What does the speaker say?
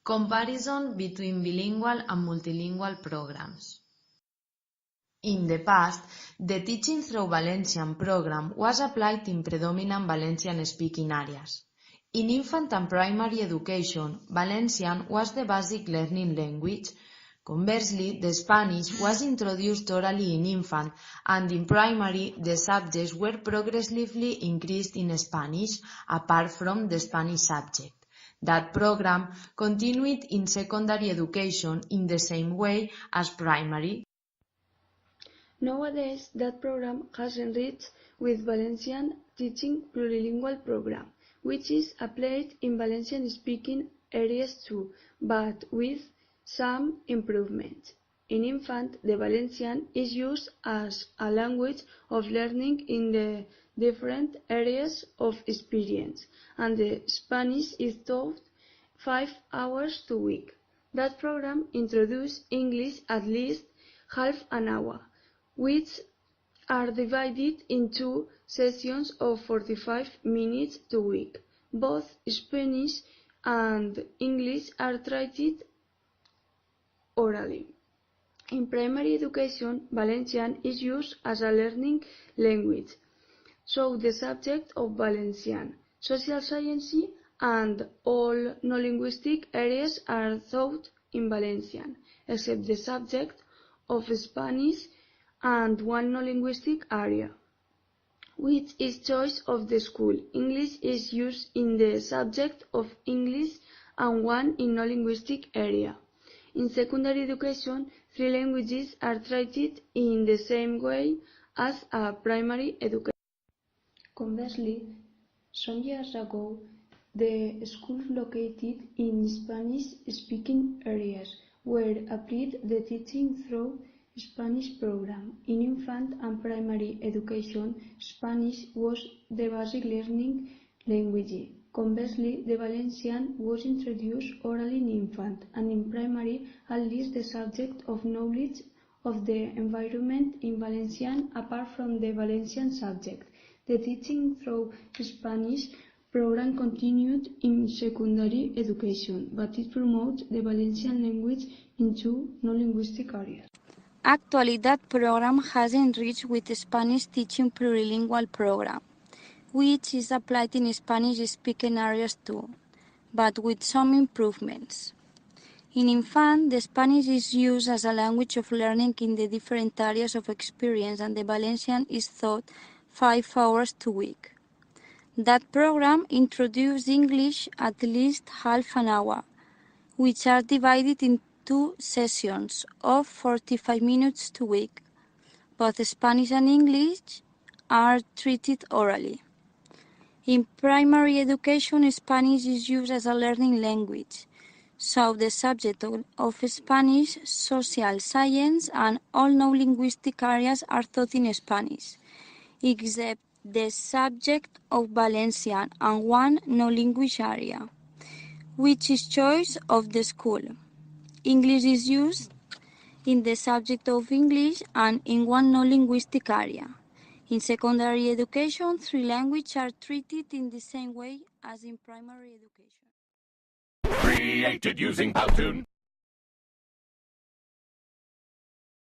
Comparison between bilingual and multilingual programs. In the past, the Teaching Through Valencian program was applied in predominant Valencian-speaking areas. In infant and primary education, Valencian was the basic learning language. Conversely, the Spanish was introduced orally in infant, and in primary, the subjects were progressively increased in Spanish, apart from the Spanish subject. That program continued in secondary education in the same way as primary. Nowadays, that program has enriched with Valencian Teaching Plurilingual Program, which is applied in Valencian-speaking areas too, but with some improvements. In infant, the Valencian is used as a language of learning in the different areas of experience, and the Spanish is taught 5 hours a week. That program introduced English at least half an hour, which are divided into sessions of 45 minutes a week. Both Spanish and English are treated orally. In primary education, Valencian is used as a learning language, so the subject of Valencian, social science, and all non-linguistic areas are taught in Valencian, except the subject of Spanish and one non-linguistic area, which is choice of the school. English is used in the subject of English and one in non-linguistic area. In secondary education, 3 languages are treated in the same way as a primary education. Conversely, some years ago, the schools located in Spanish-speaking areas were applied the Teaching Through Spanish program. In infant and primary education, Spanish was the basic learning language. Conversely, the Valencian was introduced orally in infant, and in primary, at least the subject of knowledge of the environment in Valencian apart from the Valencian subject. The Teaching Through Spanish program continued in secondary education, but it promotes the Valencian language in 2 non-linguistic areas. Actually, that program has enriched with the Spanish Teaching Plurilingual Program, which is applied in Spanish-speaking areas too, but with some improvements. In infant, the Spanish is used as a language of learning in the different areas of experience, and the Valencian is taught 5 hours a week. That program introduced English at least half an hour, which are divided in 2 sessions of 45 minutes a week. Both Spanish and English are treated orally. In primary education, Spanish is used as a learning language, so the subject of Spanish, social science, and all non-linguistic areas are taught in Spanish, except the subject of Valencian and one non-linguist area, which is choice of the school. English is used in the subject of English and in one non-linguistic area. In secondary education, 3 languages are treated in the same way as in primary education. Created using Powtoon.